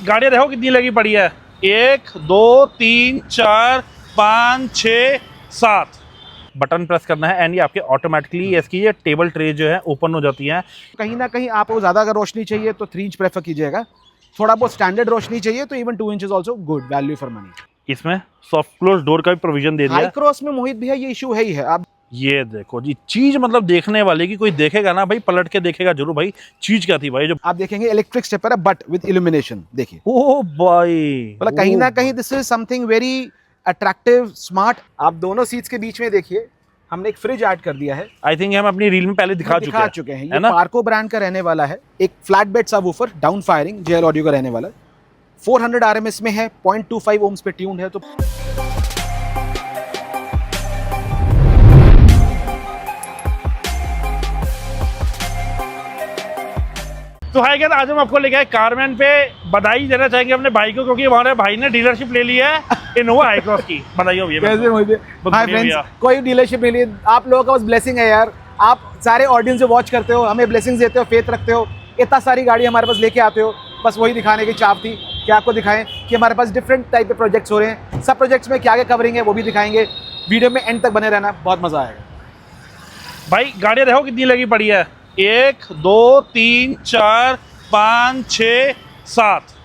गाड़ियाँ देखो कितनी लगी पड़ी है। 1 2 3 4 5 6 7 बटन प्रेस करना है एंड ये आपके ऑटोमेटिकली इसकी ये टेबल ट्रे जो है ओपन हो जाती है। कहीं ना कहीं आपको ज़्यादा अगर रोशनी चाहिए तो 3 इंच प्रेफर कीजिएगा। थोड़ा बहुत स्टैंडर्ड रोशनी चाहिए तो even 2 inch is also good value for money. इसमें सॉफ्ट क्लोज डोर का भी प्रोविजन दे दिया हाई है। क्रॉस में मोहित भैया ये इशू है ही है। आप ये देखो जी, चीज मतलब देखने वाले की कोई देखेगा ना भाई, पलट के देखेगा जरूर भाई चीज क्या थी भाई। जो आप देखेंगे इलेक्ट्रिक स्टेपर है बट विद इल्यूमिनेशन। देखिए ओ भाई, मतलब कहीं ना कहीं this is something very attractive smart. आप दोनों सीट्स के बीच में देखिए हमने एक फ्रिज ऐड कर दिया है। आई थिंक हम अपनी रील में पहले दिखा चुके हैं ये पार्को ब्रांड का रहने वाला है। एक flat bed subwoofer down firing gel audio का रहने वाला है। 400 RMS में है, 0.25 ओम्स पे ट्यून्ड है। तो हाय गाइस, आज हम आपको लेके आए कारमैन पे। बधाई देना चाहेंगे अपने भाई को क्योंकि हमारे भाई ने डीलरशिप ले ली है इनोवा हाई क्रॉस की। बधाई हो भैया। कैसे हाय फ्रेंड्स, कोई डीलरशिप नहीं ली, आप लोगों का बस ब्लेसिंग है यार। आप सारे ऑडियंस जो वॉच करते हो, हमें ब्लेसिंग्स देते हो, फेथ रखते हो, इतना सारी गाड़ी हमारे पास लेके आते हो। बस वही दिखाने की चाह थी कि आपको दिखाएं कि हमारे पास डिफरेंट टाइप के प्रोजेक्ट्स हो रहे हैं। सब प्रोजेक्ट्स में क्या क्या कवरिंग है वो भी दिखाएंगे। वीडियो में एंड तक बने रहना, बहुत मजा आएगा। भाई गाड़ियाँ देखो कितनी लगी पड़ी है। 1 2 3 4 5 6 7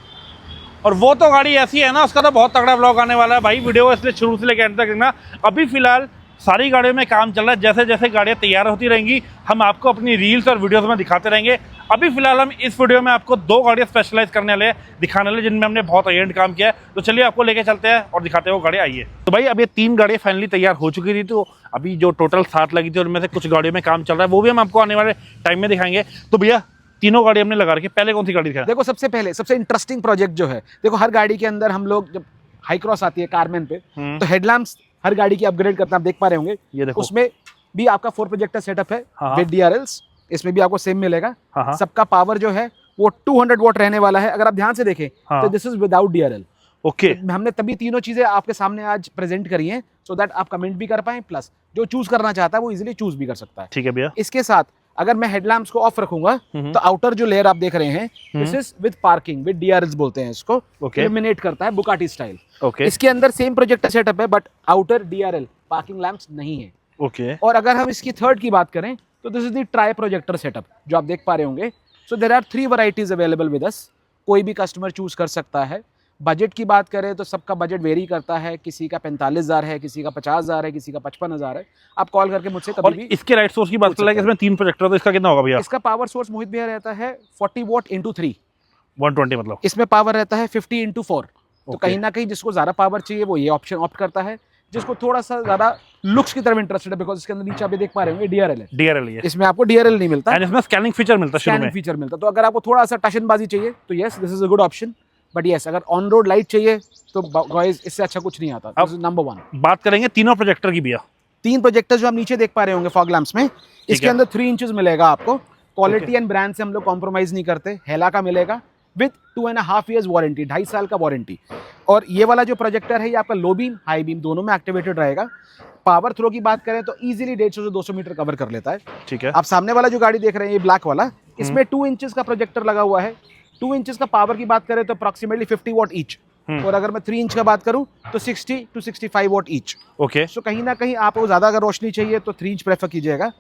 और वो तो गाड़ी ऐसी है ना, उसका तो बहुत तगड़ा ब्लॉग आने वाला है भाई। वीडियो इसलिए शुरू से लेकर एंड तक देखना। अभी फिलहाल सारी गाड़ियों में काम चल रहा है। जैसे जैसे गाड़ियाँ तैयार होती रहेंगी हम आपको अपनी रील्स और वीडियोस में दिखाते रहेंगे। अभी फिलहाल हम इस वीडियो में आपको 2 गाड़ियाँ स्पेशलाइज करने वाले हैं, दिखाने वाले, जिनमें हमने बहुत एंड काम किया है। तो चलिए आपको लेके चलते हैं और दिखाते हैं वो गाड़ी। आइए। तो भाई अब ये 3 गाड़ियाँ फाइनली तैयार हो चुकी थी। तो अभी जो टोटल 7 लगी थी उनमें से कुछ गाड़ियों में काम चल रहा है, वो भी हम आपको आने वाले टाइम में दिखाएंगे। तो भैया तीनों गाड़ी हमने लगा रखी है। पहले कौन सी गाड़ी दिखाएं? देखो सबसे पहले सबसे इंटरेस्टिंग प्रोजेक्ट जो है, देखो हर गाड़ी के अंदर हम लोग जब हाई क्रॉस आती है कारमैन पे तो हेडलैम्प्स हर गाड़ी की अपग्रेड करते हैं, आप देख पा रहे होंगे। ये देखो, उसमें भी आपका 4 प्रोजेक्टर सेटअप है विद DRLs। इसमें भी आपको सेम मिलेगा। सबका पावर जो है वो 200 वॉट रहने वाला है। अगर आप ध्यान से देखें तो this is without DRL। Okay, हमने तभी तीनों चीजें आपके सामने आज प्रेजेंट करी हैं सो दैट आप कमेंट भी कर पाए, प्लस जो चूज करना चाहता है वो इजीली चूज भी कर सकता है। ठीक है भैया। इसके साथ अगर मैं हेडलैम्प्स को ऑफ रखूंगा तो आउटर जो लेयर आप देख रहे हैं this is with parking with DRLs बोलते हैं इसको। इल्यूमिनेट करता है बुगाटी स्टाइल। इसके अंदर सेम प्रोजेक्टर सेटअप है but outer DRL parking lamps नहीं है। और अगर हम इसकी थर्ड की बात करें तो this is the tri projector setup जो आप देख पा रहे होंगे। So there are 3 varieties available with us. कोई भी कस्टमर चूज कर सकता है। बजट की बात करें तो सबका बजट वेरी करता है। किसी का 45,000 है, किसी का 50,000 है, किसी का 55,000 है। आप कॉल करके मुझसे कभी भी। इसके राइट सोर्स की बात कर, इसमें 3 प्रोजेक्टर, तो इसका कितना होगा भैया? इसका पावर सोर्स मोहित भैया रहता है 40 वॉट इंटू 3 120। मतलब इसमें पावर रहता है 50 इंटू 4। तो कहीं ना कहीं जिसको ज्यादा पावर चाहिए वो ये ऑप्शन ऑप्ट करता है। जिसको थोड़ा सा ज्यादा लुक्स की तरफ इंटरेस्टेड है, बिकॉज इसके अंदर नीचे आप देख पा रहे होंगे DRL है। DRL है। इसमें आपको DRL नहीं मिलता, इसमें स्कैनिंग फीचर मिलता है। स्कैनिंग फीचर मिलता। तो अगर आपको थोड़ा सा टशनबाजी चाहिए तो yes this is a good option. But yes अगर ऑन रोड लाइट चाहिए तो गाइस इससे अच्छा कुछ नहीं आता। This is number 1। बात करेंगे तीनों प्रोजेक्टर की भैया। 3 प्रोजेक्टर जो आप नीचे देख पा रहे होंगे फॉग लैंप्स में, इसके अंदर 3 इंचेस मिलेगा आपको। क्वालिटी एंड ब्रांड से हम लोग कॉम्प्रोमाइज नहीं करते। हेला का मिलेगा विद 2.5 years वारंटी, 2.5 साल का वारंटी। और ये वाला जो प्रोजेक्टर है ये आपका लो बीम हाई बीम दोनों में एक्टिवेटेड रहेगा। पावर थ्रो की बात करें तो इजीली 150 से 200 मीटर कवर कर लेता है। ठीक है। आप सामने वाला जो गाड़ी देख रहे हैं ये ब्लैक वाला, इसमें 2 इंचेस का प्रोजेक्टर लगा हुआ है। 2 इंचेस का पावर की बात करें तो अप्रॉक्सीमेटली 50 वॉट ईच। और अगर मैं 3 इंच का बात करूं तो 60 to 65 वॉट ईच। ओके। सो कहीं ना कहीं आपको ज्यादा अगर रोशनी चाहिए तो 3 इंच प्रेफर कीजिएगा।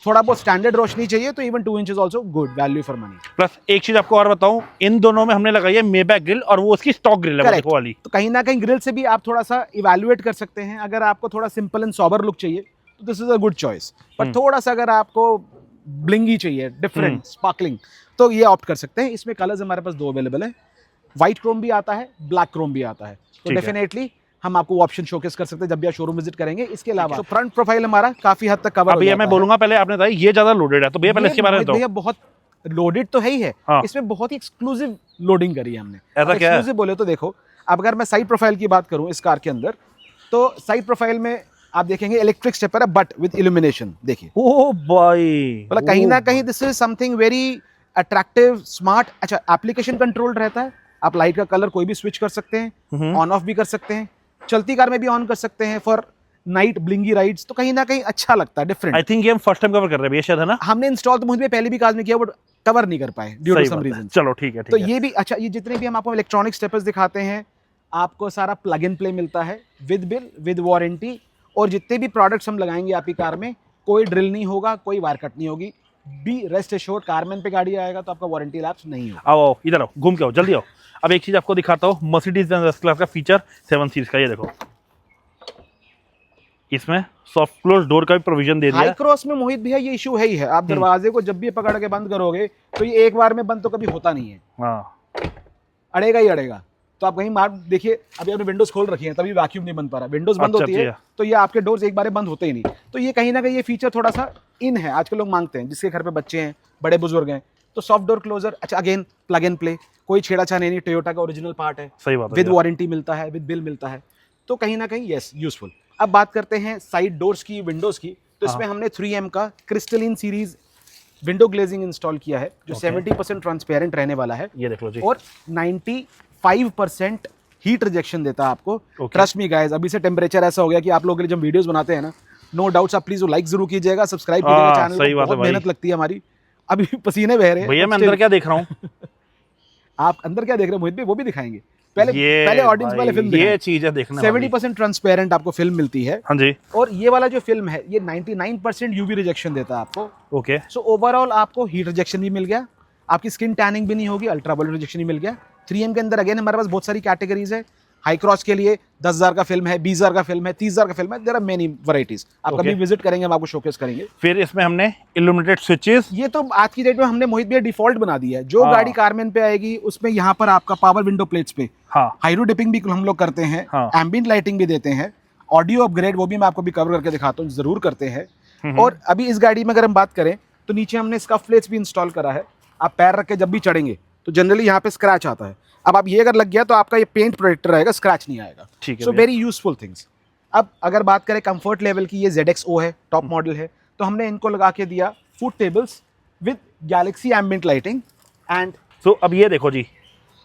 थोड़ा बहुत स्टैंडर्ड रोशनी चाहिए तो even 2 inch is also good value for money. Plus एक चीज आपको और बताऊं, इन दोनों में हमने लगाई है मेबैक ग्रिल और वो उसकी स्टॉक ग्रिल है वो वाली। तो कहीं ना कहीं ग्रिल से भी आप थोड़ा सा इवैल्यूएट कर सकते हैं। अगर आपको थोड़ा सिंपल एंड सॉबर लुक चाहिए तो this is a good choice. पर थोड़ा सा अगर आपको ब्लिंगी चाहिए, डिफरेंट स्पार्कलिंग, तो ये ऑप्ट कर सकते हैं। इसमें कलर्स हमारे पास 2 अवेलेबल है। व्हाइट क्रोम भी आता है, ब्लैक क्रोम भी आता है। तो डेफिनेटली हम आपको ऑप्शन शोकेस कर सकते हैं जब भी आप शोरूम विजिट करेंगे। इसके अलावा तो फ्रंट प्रोफाइल हमारा काफी हद तक कवर हो जाता है। मैं बोलूंगा पहले आपने बताया ये ज्यादा लोडेड है, तो भैया पहले इसके बारे में बताओ। भैया बहुत लोडेड तो है ही है। इसमें बहुत ही एक्सक्लूसिव लोडिंग करी है हमने। ऐसा क्या है? एक्सक्लूसिव बोले तो देखो, अब अगर मैं साइड प्रोफाइल की बात करूं इस कार के अंदर तो साइड प्रोफाइल में आप देखेंगे इलेक्ट्रिक स्टेपर है बट विद इल्यूमिनेशन। देखिए ओ भाई, मतलब कहीं ना कहीं this is something very attractive smart. अच्छा, एप्लीकेशन कंट्रोल्ड रहता है। आप लाइट का कलर कोई भी स्विच कर सकते हैं, ऑन ऑफ भी कर सकते हैं, चलती कार में भी ऑन कर सकते हैं फॉर नाइट ब्लिंगी राइड्स, तो कहीं ना कहीं अच्छा लगता है, डिफरेंट। आई थिंक ये हम फर्स्ट टाइम कवर कर रहे हैं भैया शायद, है ना? हमने इंस्टॉल तो मुझे पहले भी कार्स में किया, बट कवर नहीं कर पाए ड्यू टू सम रीजन। चलो ठीक है, तो ये भी अच्छा, ये जितने भी हम आपको इलेक्ट्रॉनिक स्टेपर्स दिखाते हैं, आपको सारा प्लग इन प्ले मिलता है विद बिल, विद वारंटी। और जितने भी प्रोडक्ट्स हम लगाएंगे आपकी कार में, कोई ड्रिल नहीं होगा, कोई वायर कट नहीं होगी। बी रेस्ट एश्योर्ड, कारमैन पे गाड़ी आएगा तो आपका वारंटी लैप्स नहीं होगा। आओ आओ इधर आओ, घूम के आओ, जल्दी आओ। अब एक चीज आपको दिखाता हूँ, मर्सिडीज बेंज एस क्लास का फीचर 7 सीरीज का, ये देखो इसमें सॉफ्ट क्लोज डोर का भी प्रोविजन दे दिया है। हाई क्रॉस में मोहित भैया ये इशू है ही है, आप दरवाजे को जब भी पकड़ के बंद करोगे तो ये एक बार में बंद तो कभी होता नहीं है, हाँ अड़ेगा ही अड़ेगा। तो आप कहीं मार देखिए, अभी आपने विंडोज खोल रखी है तभी वैक्यूम नहीं बन पा रहा, विंडोज बंद होती है तो ये आपके डोर्स एक बार बंद होते ही नहीं। तो ये कहीं ना कहीं ये फीचर थोड़ा सा इन है, आजकल लोग मांगते हैं, जिसके घर पे बच्चे हैं, बड़े बुजुर्ग हैं, तो सॉफ्ट डोर क्लोजर। अच्छा अगेन प्लग एंड प्ले, कोई छेड़ाछाड़ी नहीं, टोयोटा का ओरिजिनल पार्ट है, सही बात है, विद वारंटी मिलता है, विद बिल मिलता है, तो कहीं ना कहीं यस यूजफुल। अब बात करते हैं साइड डोर्स की, विंडोज की। तो इसमें हमने 3M का crystalline series window glazing install किया है, जो 70% ट्रांसपेरेंट रहने वाला है, ये देख लो जी, और 95% हीट रिजेक्शन देता है आपको। ट्रस्ट मी गाइस, अभी से टेम्परेचर ऐसा हो गया कि आप लोग के लिए जब वीडियोस बनाते हैं ना, नो डाउट्स, आप प्लीज लाइक जरूर कीजिएगा, सब्सक्राइब कीजिएगा चैनल को, बहुत मेहनत लगती है हमारी। अभी पसीने बह रहे हैं भैया, मैं अंदर क्या देख रहा हूँ? आप अंदर क्या देख रहे हैं मोहित भाई, वो भी दिखाएंगे। पहले ऑडियंस वाले फिल्म, ये चीज है देखना। 70% ट्रांसपेरेंट आपको फिल्म मिलती है, हाँ जी। और ये वाला जो फिल्म है ये 99% यूवी रिजेक्शन देता है आपको। ओके, सो ओवरऑल आपको हीट रिजेक्शन भी मिल गया, आपकी स्किन टैनिंग भी नहीं होगी, अल्ट्रावायलेट रिजेक्शन भी मिल गया। 3M के अंदर अगेन हमारे पास बहुत सारी कैटेगरीज है। हाई क्रॉस के लिए 10,000 का फिल्म है, 20,000 का फिल्म है, 30,000 का फिल्म है, देयर आर मेनी वैरायटीज। आप कभी विजिट करेंगे हम आपको शोकेस करेंगे। फिर इसमें हमने इल्यूमिनेटेड स्विचेस, ये तो आज की डेट में हमने मोहित भैया डिफॉल्ट बना दिया है। जो गाड़ी कारमैन पे आएगी उसमें यहाँ पर आपका पावर विंडो प्लेट्स पे हाइरो डिपिंग भी हम लोग करते हैं, एम्बिएंट लाइटिंग भी देते हैं, ऑडियो अपग्रेड वो भी मैं आपको भी कवर करके दिखाता हूँ, जरूर करते हैं। और अभी इस गाड़ी में अगर हम बात करें तो नीचे हमने स्कफ प्लेट्स भी इंस्टॉल करा है। आप पैर रख के जब भी चढ़ेंगे तो जनरली यहाँ पे स्क्रैच आता है। अब आप ये अगर लग गया तो आपका ये पेंट प्रोटेक्टर रहेगा, स्क्रैच नहीं आएगा। So very useful things. अब अगर बात करें कंफर्ट लेवल की, ये ZXO है, टॉप मॉडल है, तो हमने इनको लगा के दिया foot tables with galaxy ambient lighting and. So अब ये देखो जी,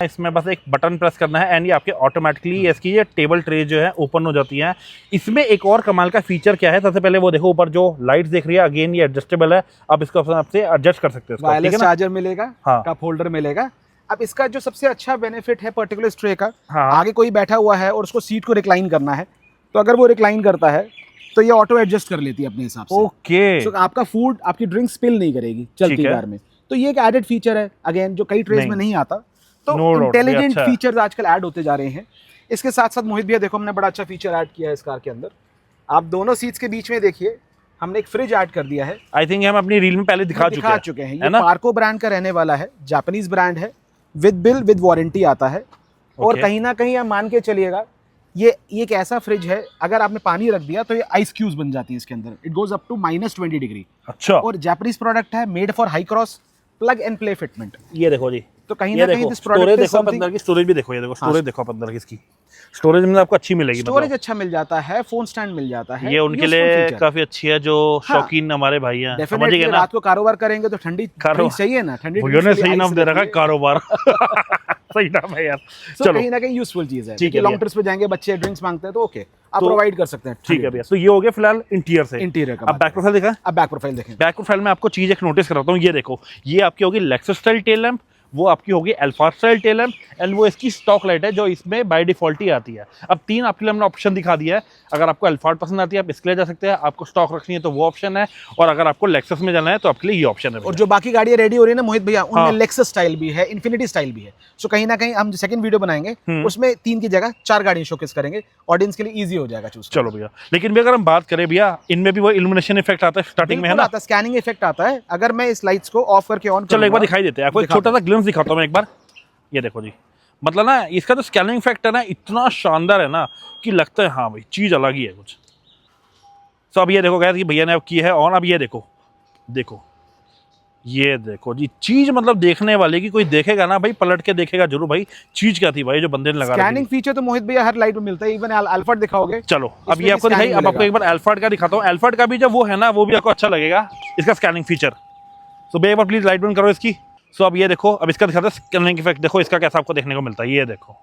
इसमें बस एक बटन प्रेस करना है एंड ये आपके ऑटोमेटिकली इसकी ये टेबल ट्रे जो है ओपन हो जाती है। इसमें एक और कमाल का फीचर क्या है, सबसे पहले वो देखो ऊपर जो लाइट्स देख रही है, अगेन ये एडजस्टेबल है, आप इसको अपने आप से एडजस्ट कर सकते हैं। वायरलेस चार्जर मिलेगा, कप होल्डर मिलेगा। अब इसका जो सबसे अच्छा बेनिफिट है पर्टिकुलर इस ट्रे का, आगे कोई बैठा हुआ है और उसको सीट को रिक्लाइन करना है, तो अगर वो रिक्लाइन करता है तो ये ऑटो एडजस्ट कर लेती है अपने हिसाब से। ओके, सो आपका फूड, आपकी ड्रिंक स्पिल नहीं करेगी चलती कार में। तो ये एक एडेड फीचर है अगेन, जो कई ट्रेज में नहीं आता। तो इंटेलिजेंट फीचर्स आजकल ऐड होते जा रहे हैं। इसके साथ साथ मोहित भैया देखो, हमने बड़ा अच्छा फीचर ऐड किया है इस कार के अंदर। आप दोनों सीट्स के बीच में देखिए, हमने एक फ्रिज ऐड कर दिया है। आई थिंक हम अपनी रील में पहले दिखा चुके हैं। ये पार्को ब्रांड का रहने वाला है, जापानीज ब्रांड है, विद बिल विद वारंटी आता है। और कहीं ना कहीं आप मान के चलिएगा, ये एक ऐसा फ्रिज है, अगर आपने पानी रख दिया तो ये आइस क्यूब्स बन जाती है इसके अंदर। It goes up to -20 degree. अच्छा, और जापानीज प्रोडक्ट है, made for Hycross, plug and play fitment. ये देखो जी, तो कहीं ना कहीं दिस प्रोडक्ट देखो, अंदर की स्टोरेज भी देखो, ये देखो स्टोरेज देखो अंदर की, इसकी स्टोरेज में आपको अच्छी मिलेगी, स्टोरेज अच्छा मिल जाता है, फोन स्टैंड मिल जाता है। ये उनके लिए काफी अच्छी है जो शौकीन हमारे भाई हैं, समझिए ना। रात को कारोबार करेंगे तो ठंडी चाहिए ना, ठंडी ने सही नाम दे रखा है कारोबार। सही नाम है यार। चलो, कहीं ना कहीं यूजफुल चीज है। ठीक है, लॉन्ग ट्रिप्स पे जाएंगे, बच्चे ड्रिंक्स मांगते हैं तो ओके, आप प्रोवाइड कर सकते हैं। ठीक है भैया, तो ये हो गया फिलहाल इंटीरियर से। इंटीरियर का अब बैक प्रोफाइल देखा, अब बैक प्रोफाइल देखें। बैक प्रोफाइल में आपको चीज एक नोटिस कराता हूँ, ये देखो, ये आपकी होगी लेक्सस स्टाइल टेल लैंप, वो आपकी होगी Alphard style tail lamp, and वो इसकी स्टॉक लाइट है जो इसमें बाय डिफॉल्ट ही आती है। अब 3 आपके लिए हमने ऑप्शन दिखा दिया है। अगर आपको अल्फार्ड पसंद आती है आप इसके लिए जा सकते हैं, आपको स्टॉक रखनी है तो वो ऑप्शन है, और अगर आपको लेक्सस में जाना है तो आपके लिए ये ऑप्शन है। और जो बाकी गाड़ियां रेडी हो रही है ना मोहित भैया, उनमें लेक्सस स्टाइल भी है, इन्फिनिटी स्टाइल भी है। सो कहीं ना कहीं हम सेकंड वीडियो बनाएंगे, उसमें 3 की जगह 4 गाड़ियां शोकेस करेंगे, ऑडियंस के लिए इजी हो जाएगा चूज। चलो भैया, लेकिन भी अगर हम बात करें भैया, इनमें भी वो इल्यूमिनेशन इफेक्ट आता है स्टार्टिंग में, है ना? आता है, स्कैनिंग इफेक्ट आता है। अगर मैं इस लाइट्स को ऑफ करके ऑन, चलो एक बार दिखाई देते हैं आपको, एक छोटा सा ग्लिम्स दिखाता हूं मैं एक बार। ये देखो जी, मतलब ना इसका जो स्कैनिंग इफेक्ट है ना, इतना शानदार है ना कि लगता है हाँ भाई चीज अलग ही है कुछ। तो अब ये देखो गाइस कि भैया ने अब की है ऑन। अब ये देखो, देखो ये देखो जी, चीज मतलब देखने वाले की कोई देखेगा ना भाई, पलट के देखेगा जरूर भाई चीज क्या थी भाई जो बंदे ने लगा रखी। स्कैनिंग फीचर तो मोहित भैया हर लाइट में मिलता है, इवन अल्फार्ड दिखाओगे। चलो अब ये आपको दिखाई, अब आपको एक बार अल्फार्ड का दिखाता हूँ। अल्फार्ड का भी जो वो है ना, वो भी आपको अच्छा लगेगा इसका स्कैनिंग फीचर। तो भैया एक बार प्लीज लाइट बंद करो इसकी। सो अब ये देखो, अब इसका दिखाता है स्कैनिंग इफेक्ट, देखो इसका कैसा आपको देखने को मिलता है। ये देखो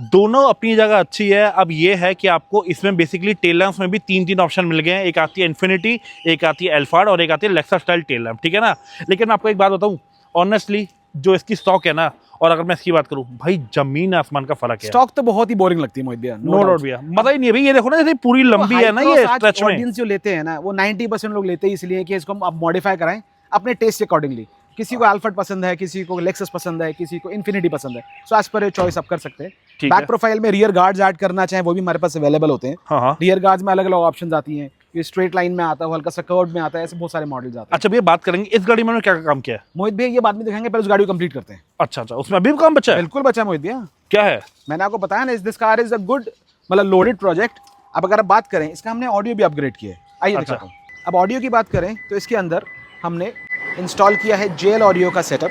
दोनों अपनी जगह अच्छी है। अब ये है कि आपको इसमें बेसिकली टेल लैम्प्स में भी 3 ऑप्शन मिल गए हैं। एक आती है इन्फिनिटी, एक आती है एल्फार्ड और एक आती है लेक्सा स्टाइल टेल लैम्प, ठीक है ना। लेकिन मैं आपको एक बात बताऊं, ऑनेस्टली जो इसकी स्टॉक है ना, और अगर मैं इसकी बात करूं भाई, जमीन आसमान का फर्क है। स्टॉक तो बहुत ही बोरिंग लगती है मोहित भैया, नो डाउट भैया, मजा ही नहीं है भाई। ये देखो ना, जैसे पूरी लंबी है ना ये स्ट्रेच में। ऑडियंस जो लेते हैं ना वो 90% लोग लेते हैं इसलिए कि इसको हम आप मॉडिफाई कराएं अपने टेस्ट के अकॉर्डिंगली। किसी को अल्फार्ड पसंद है, किसी को लेक्सस पसंद है, किसी को इन्फिनिटी पसंद है, so as per your choice आप कर सकते हैं। बैक प्रोफाइल में रियर गार्ड्स ऐड करना चाहें वो भी हमारे पास अवेलेबल होते हैं। रियर गार्ड्स में अलग अलग ऑप्शंस आती हैं, ये स्ट्रेट लाइन में आता है, हल्का सा कर्व में आता है, ऐसे बहुत सारे मॉडल्स आते हैं। अच्छा भैया, बात करेंगे इस गाड़ी में क्या काम किया है मोहित भैया, ये बाद में दिखाएंगे, पहले उस गाड़ी को कंप्लीट करते हैं। अच्छा, उसमें अभी भी काम बचा है? बिल्कुल बचा है मोहित भैया। क्या है? मैंने आपको बताया ना, this car is a good मतलब लोडेड प्रोजेक्ट। अब अगर आप बात करें, इसका हमने ऑडियो भी अपग्रेड किया है, आइए दिखाता हूँ। अब ऑडियो की बात करें तो इसके अंदर हमने इंस्टॉल किया है JL ऑडियो का सेटअप।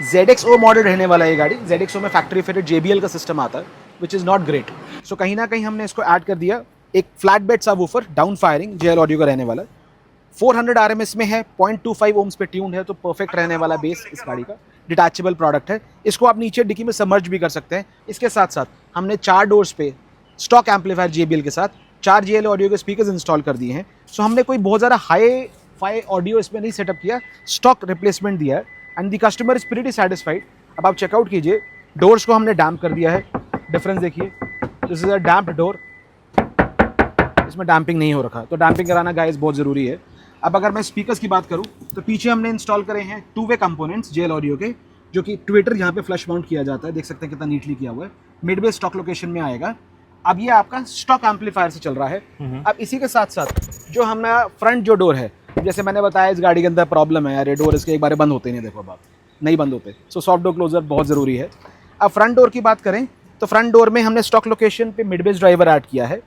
ZXO मॉडल रहने वाला है ये गाड़ी। ZXO में फैक्ट्री फिटेड JBL का सिस्टम आता है, विच इज़ नॉट ग्रेट। सो कहीं ना कहीं हमने इसको ऐड कर दिया। एक flat bed subwoofer down firing JL audio का रहने वाला है। 400 RMS में है, 0.25 ओम्स पे ट्यून है, तो परफेक्ट रहने वाला बेस इस गाड़ी का। डिटैचेबल प्रोडक्ट है, इसको आप नीचे डिक्की में सबमर्ज भी कर सकते हैं। इसके साथ साथ हमने 4 डोर्स पे स्टॉक एम्पलीफायर JBL के साथ 4 JL ऑडियो के स्पीकर्स इंस्टॉल कर दिए हैं। सो हमने कोई बहुत ज़्यादा हाई फाई ऑडियो इसमें नहीं सेटअप किया, स्टॉक रिप्लेसमेंट दिया है and the customer is pretty satisfied. अब आप चेकआउट कीजिए, डोर्स को हमने डैम्प कर दिया है। डिफरेंस देखिए, this is a damped door, इसमें डैम्पिंग नहीं हो रखा, तो डैम्पिंग कराना गाइस बहुत ज़रूरी है। अब अगर मैं स्पीकर्स की बात करूँ तो पीछे हमने इंस्टॉल करे हैं 2-वे कंपोनेंट्स JL ऑडियो के, जो कि ट्विटर यहाँ पे फ्लश माउंट किया जाता है, देख सकते हैं कितना नीटली किया हुआ है। मिड बेस स्टॉक लोकेशन में आएगा। अब ये आपका स्टॉक एम्पलीफायर से चल रहा है। अब इसी के साथ साथ जो हमारा फ्रंट जो डोर है, जैसे मैंने बताया इस गाड़ी के अंदर प्रॉब्लम है यार, ये डोर इसके एक बार बंद होते ही नहीं, देखो अब आप नहीं बंद होते, सो सॉफ्ट डोर क्लोजर बहुत ज़रूरी है। अब फ्रंट डोर की बात करें तो फ्रंट डोर में हमने स्टॉक लोकेशन पे मिड बेस ड्राइवर ऐड किया है,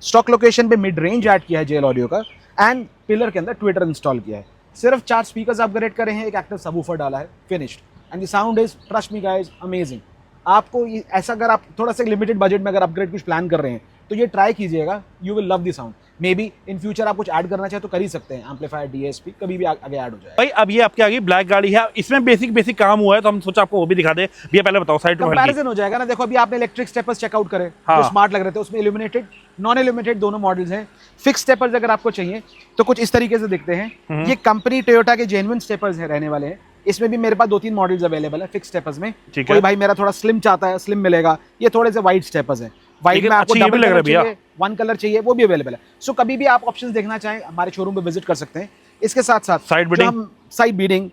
स्टॉक लोकेशन पे मिड रेंज ऐड किया है JL ऑडियो का, एंड पिलर के अंदर ट्विटर इंस्टॉल किया है। सिर्फ 4 स्पीकर्स अपग्रेड करे हैं, एक एक्टिव सबवूफर डाला है, finished. And the sound is, trust me guys, amazing. आपको ऐसा अगर आप थोड़ा सा लिमिटेड बजट में अगर अपग्रेड कुछ प्लान कर रहे हैं तो ये ट्राई कीजिएगा, you will love the sound. May be in future आप कुछ ऐड करना चाहे तो कर ही सकते हैं, एम्पलीफायर DSP कभी भी आगे ऐड हो जाए। भाई अब ये आपके आगे ब्लैक गाड़ी है, इसमें बेसिक काम हुआ है, तो हम सोचा आपको वो भी दिखा दे। भैया पहले बताओ साइड कंपैरिजन हो जाएगा ना। देखो अभी आपने इलेक्ट्रिक स्टेपर्स चेकआउट करे, जो स्मार्ट लग रहे थे, उसमें इल्यूमिनेटेड नॉन इल्यूमिनेटेड दोनों मॉडल्स हैं। फिक्स स्टेपर्स अगर आपको चाहिए तो कुछ इस तरीके से दिखते हैं। ये कंपनी टोयोटा के जेन्युइन स्टेपर्स रहने वाले हैं। इसमें भी मेरे पास 2-3 मॉडल्स अवेलेबल है फिक्स स्टेपर्स में। कोई भाई मेरा थोड़ा स्लिम चाहता है, स्लिम मिलेगा। ये थोड़े से वाइड स्टेपर्स हैं, वाइड में आपको डबल कलर चाहिए, 1 कलर चाहिए, वो भी अवेलेबल है। सो कभी भी आप ऑप्शंस देखना चाहें हमारे शोरूम पे विजिट कर सकते हैं। इसके साथ साथ साइड बीडिंग,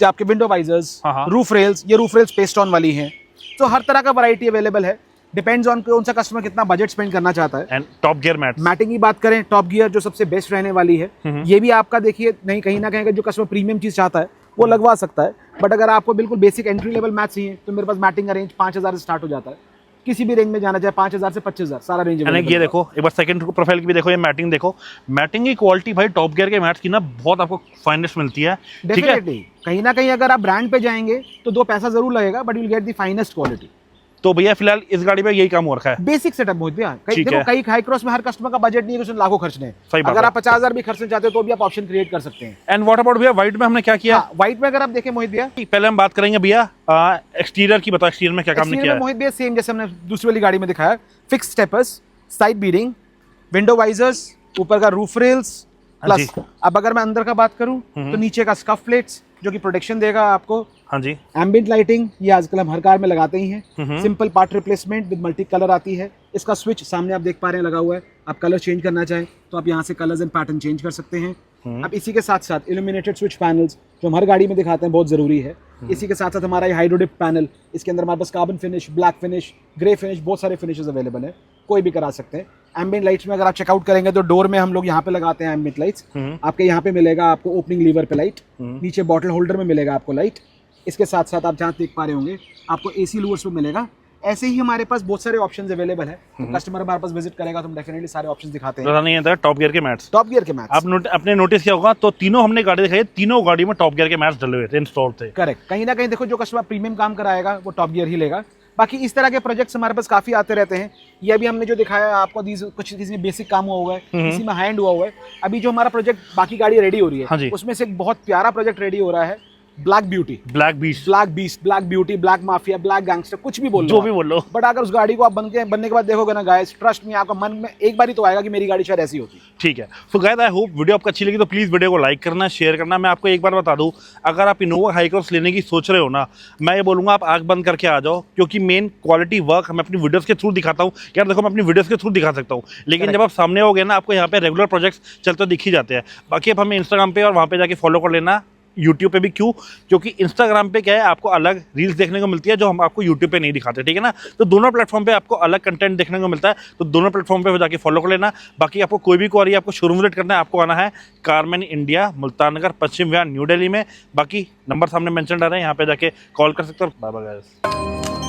आपके विंडो वाइजर्स, रूफ रेल्स, ये रूफ रेल्स पेस्ट ऑन वाली हैं। तो हर तरह का वैरायटी अवेलेबल है, डिपेंड्स ऑन कौन सा कस्टमर कितना बजट स्पेंड करना चाहता है। एंड टॉप गियर मैटिंग की बात करें, टॉप गियर जो सबसे बेस्ट रहने वाली है, ये भी आपका देखिए नहीं कहीं ना कहीं जो कस्टमर प्रीमियम चीज चाहता है वो लगवा सकता है। बट अगर आपको बिल्कुल बेसिक एंट्री लेवल मैच चाहिए तो मेरे पास मैटिंग का रेंज 5000 से स्टार्ट हो जाता है। किसी भी रेंज में जाना चाहे 5000 से 25000 सारा रेंज है। ये देखो एक बार सेकंड प्रोफाइल की भी देखो, ये मैटिंग देखो, मैटिंग की क्वालिटी भाई टॉप गियर के मैट्स की ना बहुत आपको फाइनेस्ट मिलती है। ठीक है, कहीं ना कहीं अगर आप ब्रांड पे जाएंगे तो 2 पैसा जरूर लगेगा, but you will get the finest quality. तो भैया फिलहाल इस गाड़ी में यही काम हो रखा है, बेसिक सेटअप बहुत भैया। देखो कई हाई क्रॉस में हर कस्टमर का बजट नहीं है कि उसने लाखों खर्चने, अगर आप 50,000 भी खर्चना चाहते हो तो भी आप ऑप्शन क्रिएट कर सकते हैं। एंड व्हाट अबाउट भैया व्हाइट में हमने क्या किया? व्हाइट में अगर आप देखें मोहित भैया, पहले हम बात करेंगे भैया एक्सटीरियर की। बताओ एक्सटीरियर में क्या काम किया है? मोहित भैया सेम जैसे हमने दूसरी वाली गाड़ी में दिखाया, fix steppers, side beading, window visors, ऊपर का रूफ रेल्स प्लस। अब अगर मैं अंदर का बात करूं तो नीचे का स्कफ प्लेट्स जो कि प्रोटेक्शन देगा आपको। हाँ जी, एम्बिएंट लाइटिंग ये आजकल हम हर कार में लगाते ही हैं। Simple part replacement with multi colour आती है। इसका स्विच सामने आप देख पा रहे हैं लगा हुआ है, आप कलर चेंज करना चाहें तो आप यहाँ से कलर्स एंड पैटर्न चेंज कर सकते हैं। अब इसी के साथ साथ इल्यूमिनेटेड स्विच पैनल्स जो हम हर गाड़ी में दिखाते हैं बहुत जरूरी है। इसी के साथ साथ हमारा ये हाइड्रोडिप पैनल, इसके अंदर हमारे पास carbon finish, black finish, grey finish, बहुत सारे फिनिशेस अवेलेबल है, कोई भी करा सकते हैं। एम्बिएंट लाइट्स में अगर आप चेकआउट करेंगे तो डोर में हम लोग यहाँ पे लगाते हैं एम्बिएंट लाइट्स। आपके यहाँ पे मिलेगा आपको ओपनिंग लीवर पे लाइट, नीचे बॉटल होल्डर में मिलेगा आपको लाइट। इसके साथ साथ आप जहाँ देख पा रहे होंगे आपको AC लूवर्स पे मिलेगा। ऐसे ही हमारे पास बहुत सारे ऑप्शंस अवेलेबल है। कस्टमर हमारे पास विजिट करेगा तो हम डेफिनेटली सारे ऑप्शंस दिखाते हैं। नहीं है टॉप गियर के मैट्स, टॉप गियर के मैट्स आपने नोटिस किया होगा, तो तीनों हमने गाड़ी दिखाई, तीनों गाड़ी में टॉप गियर के मैट्स डले हुए थे, इंस्टॉल थे। करेक्ट, कहीं ना कहीं देखो जो कस्टमर प्रीमियम काम कराएगा वो टॉप गियर ही लेगा। बाकी इस तरह के प्रोजेक्ट्स हमारे पास काफी आते रहते हैं। ये अभी हमने जो दिखाया आपको, कुछ किसी में बेसिक काम हुआ है, किसी में हैंड हुआ है। अभी जो हमारा प्रोजेक्ट बाकी गाड़ी रेडी हो रही है उसमें से एक बहुत प्यारा प्रोजेक्ट रेडी हो रहा है black beauty, black beast, black beauty, black mafia, black gangster, कुछ भी बोल लो, जो भी बोल लो। बट अगर उस गाड़ी को आप बनने के बाद देखोगे ना गाइस, ट्रस्ट मी, आपका मन में एक बार ही तो आएगा कि मेरी गाड़ी शायद ऐसी होती। ठीक है, so guys I hope video आपको अच्छी लगी तो प्लीज़ वीडियो को लाइक करना, शेयर करना। मैं आपको एक बार बता दूं, अगर आप इनोवा हाई क्रॉस लेने की सोच रहे हो ना, मैं ये बोलूँगा आप आँख बंद करके आ जाओ, क्योंकि मेन क्वालिटी वर्क मैं अपनी वीडियोज़ के थ्रू दिखाता हूँ। यार देखो, मैं अपनी वीडियोज़ के थ्रू दिखा सकता हूँ, लेकिन जब आप सामने हो गए ना, आपको यहाँ पे रेगुलर प्रोजेक्ट्स चलते दिख ही जाते हैं। बाकी आप हमें इंस्टाग्राम पे और वहाँ पे जाके फॉलो कर लेना, यूट्यूब पे भी। क्यों? क्योंकि इंस्टाग्राम पे क्या है, आपको अलग रील्स देखने को मिलती है जो हम आपको यूट्यूब पे नहीं दिखाते, ठीक है ना। तो दोनों प्लेटफॉर्म पे आपको अलग कंटेंट देखने को मिलता है, तो दोनों प्लेटफॉर्म पे जाके फॉलो कर लेना। बाकी आपको कोई भी क्वारी, आपको शोरूम विजिट करना है, आपको आना है कारमैन इंडिया, मुल्तान नगर, पश्चिम विहार, न्यू दिल्ली में। बाकी नंबर सामने मेंशन रह रहे हैं, यहाँ पे जाके कॉल कर सकते हो। Bye bye guys.